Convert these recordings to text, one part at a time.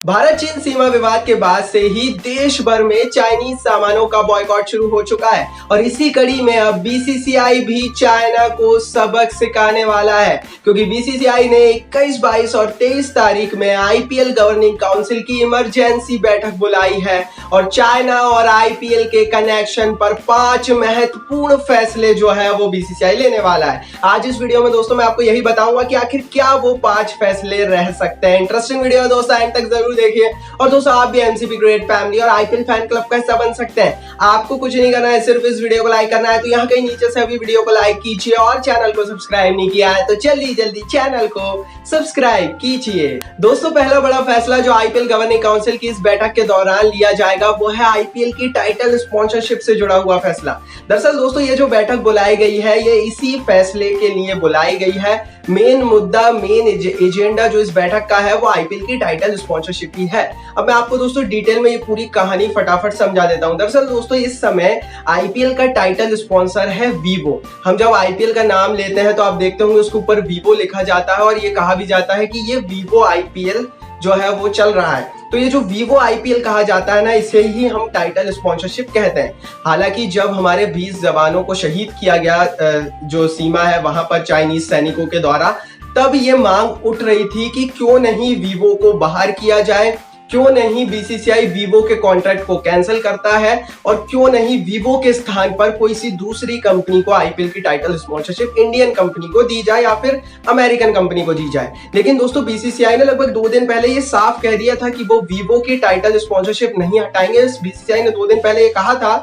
भारत चीन सीमा विवाद के बाद से ही देश भर में चाइनीज सामानों का बॉयकॉट शुरू हो चुका है और इसी कड़ी में अब बीसीसीआई भी चाइना को सबक सिखाने वाला है, क्योंकि बीसीसीआई ने 21, 22 और 23 तारीख में आईपीएल गवर्निंग काउंसिल की इमरजेंसी बैठक बुलाई है और चाइना और आईपीएल के कनेक्शन पर 5 महत्वपूर्ण फैसले जो है वो बीसीसीआई लेने वाला है। आज इस वीडियो में दोस्तों मैं आपको यही बताऊंगा कि आखिर क्या वो 5 फैसले रह सकते हैं। इंटरेस्टिंग वीडियो है दोस्तों, एंड तक जरूर देखिए। और दोस्तों आप भी एमसीपी क्रिकेट फैमिली और आईपीएल फैन क्लब का हिस्सा बन सकते हैं। आपको कुछ नहीं करना है, सिर्फ इस वीडियो को लाइक करना है। तो यहाँ कहीं नीचे से अभी वीडियो को लाइक कीजिए और चैनल को सब्सक्राइब नहीं किया है तो जल्दी चैनल को सब्सक्राइब कीजिए। दोस्तों पहला बड़ा फैसला जो आईपीएल गवर्निंग काउंसिल की इस बैठक के दौरान लिया जाएगा वो है आईपीएल की टाइटल स्पॉन्सरशिप से जुड़ा हुआ फैसला। दरअसल दोस्तों ये जो बैठक बुलाई गई है ये इसी फैसले के लिए बुलाई गई है। मेन मुद्दा, मेन एजेंडा जो इस बैठक का है वो आईपीएल की टाइटल स्पॉन्सरशिप ही है। अब मैं आपको दोस्तों डिटेल में ये पूरी कहानी फटाफट समझा देता हूं। दरअसल दोस्तों इस समय आईपीएल का टाइटल स्पॉन्सर है वीवो। हम जब आईपीएल का नाम लेते हैं तो आप देखते होंगे उसके ऊपर वीवो लिखा जाता है और ये कहा भी जाता है कि ये वीवो आईपीएल जो है वो चल रहा है। तो ये जो वीवो आईपीएल कहा जाता है ना, इसे ही हम टाइटल स्पॉन्सरशिप कहते हैं। हालांकि जब हमारे 20 जवानों को शहीद किया गया जो सीमा है वहां पर चाइनीज सैनिकों के द्वारा, तब ये मांग उठ रही थी कि क्यों नहीं वीवो को बाहर किया जाए, क्यों नहीं बीसीसीआई वीवो के कॉन्ट्रैक्ट को कैंसिल करता है और क्यों नहीं वीवो के स्थान पर कोई सी दूसरी कंपनी को आईपीएल की टाइटल स्पॉन्सरशिप इंडियन कंपनी को दी जाए या फिर अमेरिकन कंपनी को दी जाए। लेकिन दोस्तों बीसीसीआई ने लगभग 2 दिन पहले ये साफ कह दिया था कि वो वीवो की टाइटल स्पॉन्सरशिप नहीं हटाएंगे। बीसीसीआई ने 2 दिन पहले ये कहा था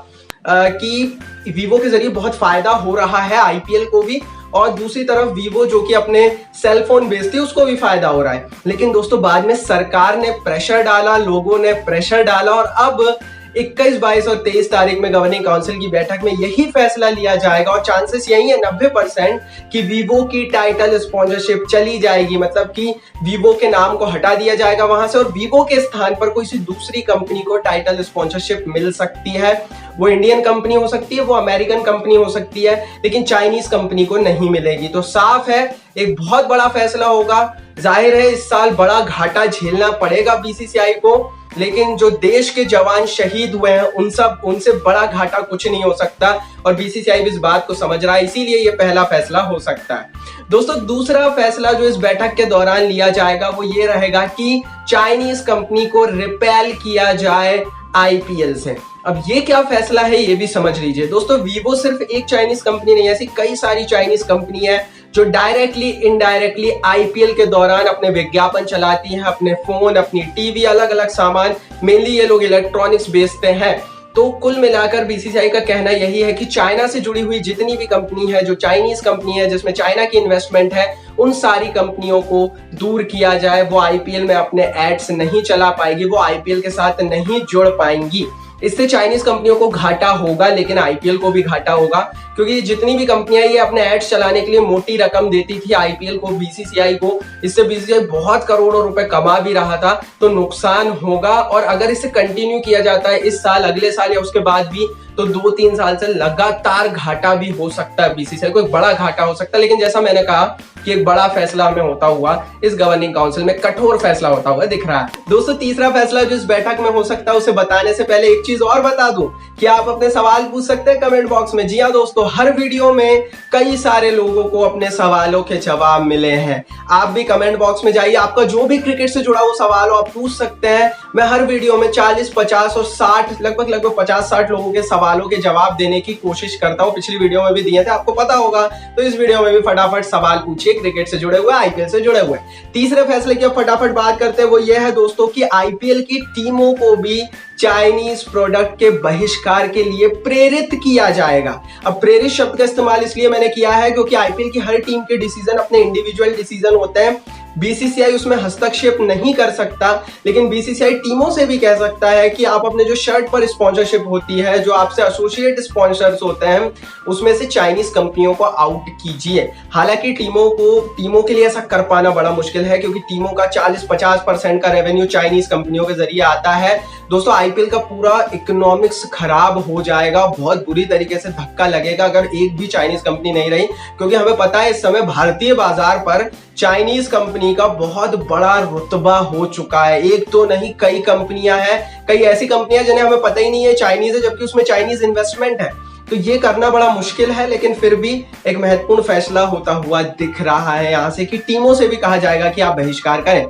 कि वीवो के जरिए बहुत फायदा हो रहा है आईपीएल को भी और दूसरी तरफ वीवो जो कि अपने सेल फोन बेचती है उसको भी फायदा हो रहा है। लेकिन दोस्तों बाद में सरकार ने प्रेशर डाला, लोगों ने प्रेशर डाला और अब 21, 22 और 23 तारीख में गवर्निंग काउंसिल की बैठक में यही फैसला लिया जाएगा और चांसेस यही है 90% कि वीवो की टाइटल स्पॉन्सरशिप चली जाएगी। मतलब कि वीवो के नाम को हटा दिया जाएगा वहां से और वीवो के स्थान पर कोई सी दूसरी कंपनी को टाइटल स्पॉन्सरशिप मिल सकती है। वो इंडियन कंपनी हो सकती है, वो अमेरिकन कंपनी हो सकती है, लेकिन चाइनीज कंपनी को नहीं मिलेगी। तो साफ है एक बहुत बड़ा फैसला होगा। जाहिर है इस साल बड़ा घाटा झेलना पड़ेगा बीसीसीआई को, लेकिन जो देश के जवान शहीद हुए हैं उनसे बड़ा घाटा कुछ नहीं हो सकता और बीसीसीआई भी इस बात को समझ रहा है, इसीलिए ये पहला फैसला हो सकता है। दोस्तों दूसरा फैसला जो इस बैठक के दौरान लिया जाएगा वो ये रहेगा कि चाइनीज कंपनी को रिपेल किया जाए आईपीएल से। अब ये क्या फैसला है ये भी समझ लीजिए। दोस्तों वीवो सिर्फ एक चाइनीज कंपनी नहीं है, ऐसी कई सारी चाइनीज कंपनी है जो डायरेक्टली इनडायरेक्टली आईपीएल के दौरान अपने विज्ञापन चलाती हैं, अपने फोन, अपनी टीवी, अलग अलग सामान, मेनली ये लोग इलेक्ट्रॉनिक्स बेचते हैं। तो कुल मिलाकर बीसीसीआई का कहना यही है कि चाइना से जुड़ी हुई जितनी भी कंपनी है, जो चाइनीज कंपनी है जिसमें चाइना की इन्वेस्टमेंट है, उन सारी कंपनियों को दूर किया जाए। वो आईपीएल में अपने एड्स नहीं चला पाएगी, वो आईपीएल के साथ नहीं जुड़ पाएंगी। इससे चाइनीज कंपनियों को घाटा होगा लेकिन आईपीएल को भी घाटा होगा, क्योंकि जितनी भी कंपनियां ये अपने एड्स चलाने के लिए मोटी रकम देती थी आईपीएल को, बीसीसीआई को, इससे बीसीसीआई बहुत करोड़ों रुपए कमा भी रहा था। तो नुकसान होगा और अगर इसे कंटिन्यू किया जाता है इस साल, अगले साल या उसके बाद भी, तो 2-3 साल से लगातार घाटा भी हो सकता है बीसीसीआई को, एक बड़ा घाटा हो सकता है। लेकिन जैसा मैंने कहा कि एक बड़ा फैसला हमें होता हुआ इस गवर्निंग काउंसिल में, कठोर फैसला होता हुआ दिख रहा है। दोस्तों तीसरा फैसला जो इस बैठक में हो सकता है उसे बताने से पहले एक चीज और बता दूं कि आप अपने सवाल पूछ सकते हैं कमेंट बॉक्स में। जी हाँ दोस्तों, हर वीडियो में कई सारे लोगों को अपने सवालों के जवाब मिले हैं। आप भी कमेंट बॉक्स में जाइए, आपका जो भी क्रिकेट से जुड़ा हुआ सवाल हो आप पूछ सकते हैं। मैं हर वीडियो में 40, 50 और 60 लगभग 50-60 लोगों के सवालों के जवाब देने की कोशिश करता हूं। पिछली वीडियो में भी दिए थे, आपको पता होगा। तो इस वीडियो में भी फटाफट सवाल पूछिए क्रिकेट से जुड़े हुए, आईपीएल से जुड़े हुए। तीसरे फैसले की फटाफट बात करते हैं, वो ये है दोस्तों कि आईपीएल की टीमों को भी चाइनीज प्रोडक्ट के बहिष्कार के लिए प्रेरित किया जाएगा। अब प्रेरित शब्द का इस्तेमाल इसलिए मैंने किया है क्योंकि आईपीएल की हर टीम के डिसीजन अपने इंडिविजुअल डिसीजन होते हैं, बीसीसीआई उसमें हस्तक्षेप नहीं कर सकता। लेकिन बीसीसीआई टीमों से भी कह सकता है कि आप अपने जो शर्ट पर स्पॉन्सरशिप होती है, जो आपसे एसोसिएट स्पॉन्सर्स होते हैं, उसमें से चाइनीज कंपनियों को आउट कीजिए। हालांकि टीमों के लिए ऐसा कर पाना बड़ा मुश्किल है क्योंकि टीमों का 40-50% का रेवेन्यू चाइनीज कंपनियों के जरिए आता है। दोस्तों आईपीएल का पूरा इकोनॉमिक्स खराब हो जाएगा, बहुत बुरी तरीके से धक्का लगेगा अगर एक भी चाइनीज कंपनी नहीं रही, क्योंकि हमें पता है इस समय भारतीय बाजार पर चाइनीज कंपनी का बहुत बड़ा रुतबा हो चुका है। एक तो नहीं, कई कंपनियां हैं, कई ऐसी कंपनियां जिन्हें हमें पता ही नहीं है चाइनीज है, जबकि उसमें चाइनीज इन्वेस्टमेंट है। तो ये करना बड़ा मुश्किल है, लेकिन फिर भी एक महत्वपूर्ण फैसला होता हुआ दिख रहा है यहाँ से कि टीमों से भी कहा जाएगा कि आप बहिष्कार करें।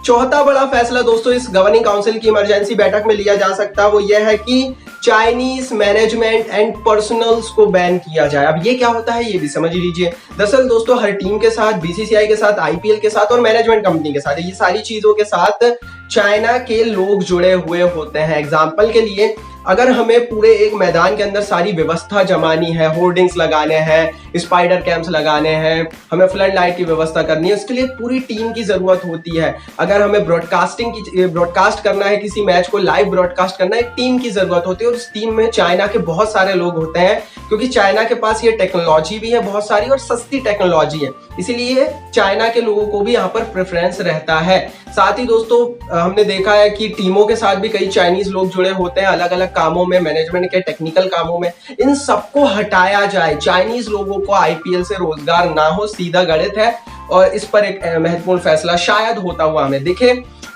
चौथा बड़ा फैसला दोस्तों इस गवर्निंग काउंसिल की इमरजेंसी बैठक में लिया जा सकता है, वो यह है कि चाइनीज मैनेजमेंट एंड पर्सनल्स को बैन किया जाए। अब ये क्या होता है ये भी समझ लीजिए। दरअसल दोस्तों हर टीम के साथ, बीसीसीआई के साथ, आईपीएल के साथ और मैनेजमेंट कंपनी के साथ, ये सारी चीजों के साथ चाइना के लोग जुड़े हुए होते हैं। एग्जाम्पल के लिए अगर हमें पूरे एक मैदान के अंदर सारी व्यवस्था जमानी है, होर्डिंग्स लगाने हैं, स्पाइडर कैंप्स लगाने हैं, हमें फ्लड लाइट की व्यवस्था करनी है, उसके लिए पूरी टीम की जरूरत होती है। अगर हमें ब्रॉडकास्ट करना है, किसी मैच को लाइव ब्रॉडकास्ट करना है, एक टीम की जरूरत होती है और उस टीम में चाइना के बहुत सारे लोग होते हैं, क्योंकि चाइना के पास ये टेक्नोलॉजी भी है बहुत सारी और सस्ती टेक्नोलॉजी है, इसीलिए चाइना के लोगों को भी यहाँ पर प्रेफरेंस रहता है। साथ ही दोस्तों हमने देखा है कि टीमों के साथ भी कई चाइनीज लोग जुड़े होते हैं अलग अलग कामों में, मैनेजमेंट के टेक्निकल कामों में। इन सबको हटाया जाए, चाइनीज लोगों को आईपीएल से रोजगार ना हो, सीधा गणित है। और इस पर एक महत्वपूर्ण फैसला शायद होता हुआ हमें दिखे।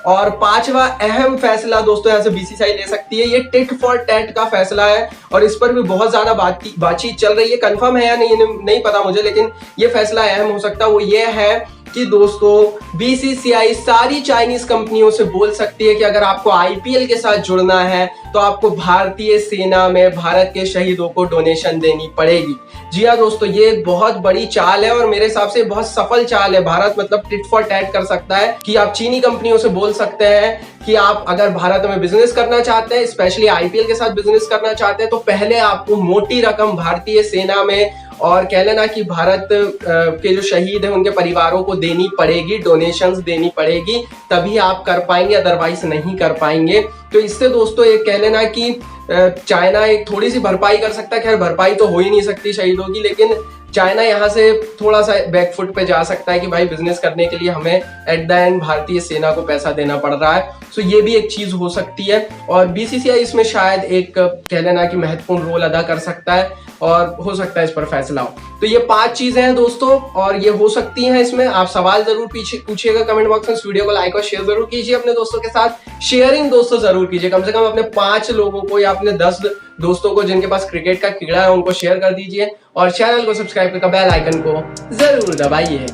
और पांचवा अहम फैसला दोस्तों यहाँ से बीसीसीआई ले सकती है, ये टिट फॉर टैट का फैसला है और इस पर भी बहुत ज्यादा बातचीत चल रही है। कंफर्म है या नहीं पता मुझे, लेकिन ये फैसला अहम हो सकता है। वो ये है कि दोस्तों बीसीसीआई सारी चाइनीज कंपनियों से बोल सकती है कि अगर आपको आईपीएल के साथ जुड़ना है तो आपको भारतीय सेना में भारत के शहीदों को डोनेशन देनी पड़ेगी। जी हाँ दोस्तों, ये एक बहुत बड़ी चाल है और मेरे हिसाब से बहुत सफल चाल है। भारत मतलब टिट फॉर टैट कर सकता है कि आप चीनी कंपनियों से बोल सकते हैं कि आप अगर भारत में बिजनेस करना चाहते हैं, स्पेशली आईपीएल के साथ बिजनेस करना चाहते हैं, तो पहले आपको मोटी रकम भारतीय सेना में और कह लेना कि भारत के जो शहीद हैं उनके परिवारों को देनी पड़ेगी, डोनेशंस देनी पड़ेगी, तभी आप कर पाएंगे, अदरवाइज नहीं कर पाएंगे। तो इससे दोस्तों एक कह लेना कि चाइना एक थोड़ी सी भरपाई कर सकता है। खैर भरपाई तो हो ही नहीं सकती शहीदों की, लेकिन चाइना यहाँ से थोड़ा सा बैकफुट पे जा सकता है कि भाई बिजनेस करने के लिए हमें एट द एंड भारतीय सेना को पैसा देना पड़ रहा है। सो ये भी एक चीज हो सकती है और बीसीसीआई इसमें शायद एक कह लेना कि महत्वपूर्ण रोल अदा कर सकता है और हो सकता है इस पर फैसला हो। तो ये 5 चीजें हैं दोस्तों और ये हो सकती हैं। इसमें आप सवाल जरूर पूछिएगा कमेंट बॉक्स में। इस वीडियो को लाइक और शेयर जरूर कीजिए अपने दोस्तों के साथ। शेयरिंग दोस्तों जरूर कीजिए, कम से कम अपने 5 लोगों को या अपने 10 दोस्तों को जिनके पास क्रिकेट का कीड़ा है उनको शेयर कर दीजिए और चैनल को सब्सक्राइब करके बेल आइकन को जरूर दबाइए।